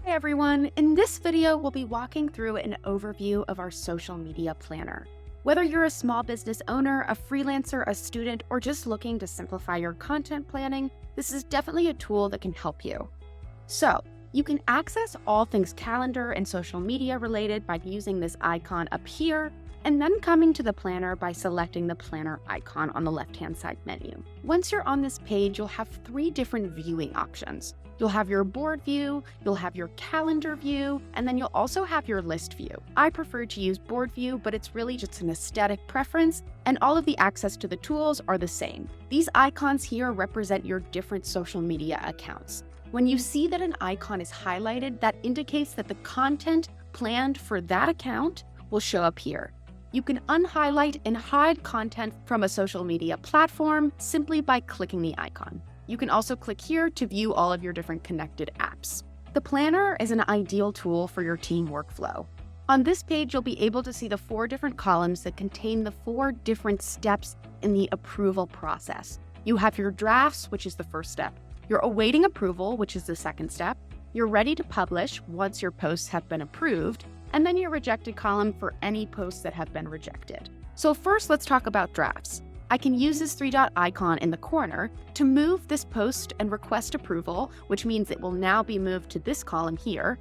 Hey everyone, in this video we'll be walking through an overview of our social media planner. Whether you're a small business owner, a freelancer, a student, or just looking to simplify your content planning, this is definitely a tool that can help you. So, you can access all things calendar and social media related by using this icon up here, and then coming to the planner by selecting the planner icon on the left-hand side menu. Once you're on this page, you'll have three different viewing options. You'll have your board view, you'll have your calendar view, and then you'll also have your list view. I prefer to use board view, but it's really just an aesthetic preference, and all of the access to the tools are the same. These icons here represent your different social media accounts. When you see that an icon is highlighted, that indicates that the content planned for that account will show up here. You can unhighlight and hide content from a social media platform simply by clicking the icon. You can also click here to view all of your different connected apps. The planner is an ideal tool for your team workflow. On this page, you'll be able to see the 4 different columns that contain the 4 different steps in the approval process. You have your drafts, which is the first step. You're awaiting approval, which is the second step. You're ready to publish once your posts have been approved, and then your rejected column for any posts that have been rejected. So first, let's talk about drafts. I can use this 3-dot icon in the corner to move this post and request approval, which means it will now be moved to this column here.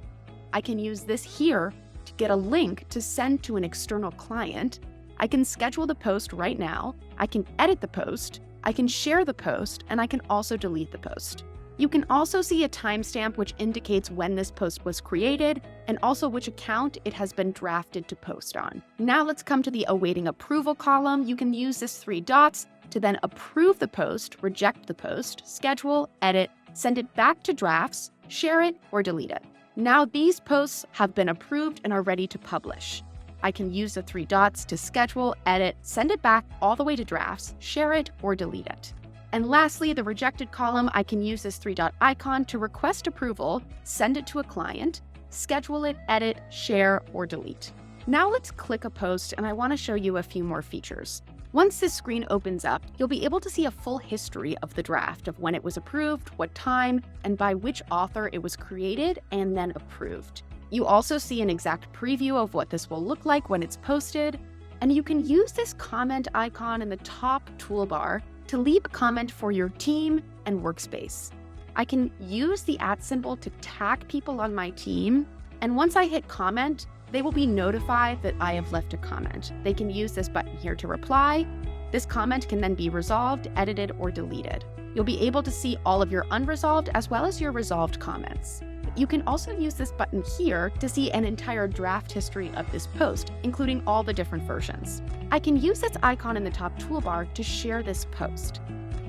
I can use this here to get a link to send to an external client. I can schedule the post right now. I can edit the post. I can share the post, and I can also delete the post. You can also see a timestamp which indicates when this post was created and also which account it has been drafted to post on. Now let's come to the awaiting approval column. You can use this 3 dots to then approve the post, reject the post, schedule, edit, send it back to drafts, share it, or delete it. Now these posts have been approved and are ready to publish. I can use the 3 dots to schedule, edit, send it back all the way to drafts, share it, or delete it. And lastly, the rejected column, I can use this 3-dot icon to request approval, send it to a client, schedule it, edit, share, or delete. Now let's click a post, and I want to show you a few more features. Once this screen opens up, you'll be able to see a full history of the draft of when it was approved, what time, and by which author it was created and then approved. You also see an exact preview of what this will look like when it's posted, and you can use this comment icon in the top toolbar to leave a comment for your team and workspace. I can use the @ symbol to tag people on my team, and once I hit comment, they will be notified that I have left a comment. They can use this button here to reply. This comment can then be resolved, edited, or deleted. You'll be able to see all of your unresolved as well as your resolved comments. You can also use this button here to see an entire draft history of this post, including all the different versions. I can use this icon in the top toolbar to share this post.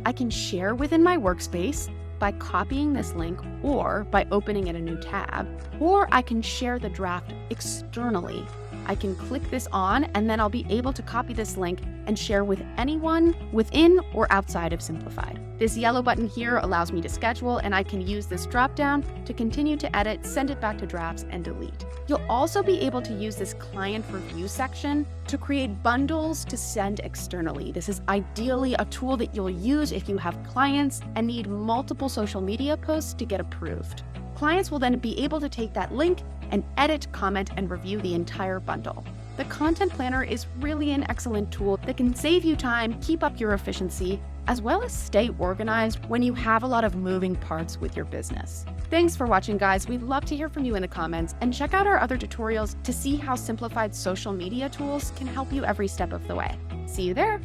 I can share within my workspace by copying this link or by opening in a new tab, or I can share the draft externally. I can click this on, and then I'll be able to copy this link and share with anyone within or outside of Simplified. This yellow button here allows me to schedule, and I can use this drop-down to continue to edit, send it back to drafts, and delete. You'll also be able to use this client review section to create bundles to send externally. This is ideally a tool that you'll use if you have clients and need multiple social media posts to get approved. Clients will then be able to take that link and edit, comment, and review the entire bundle. The Content Planner is really an excellent tool that can save you time, keep up your efficiency, as well as stay organized when you have a lot of moving parts with your business. Thanks for watching, guys. We'd love to hear from you in the comments, and check out our other tutorials to see how Simplified social media tools can help you every step of the way. See you there.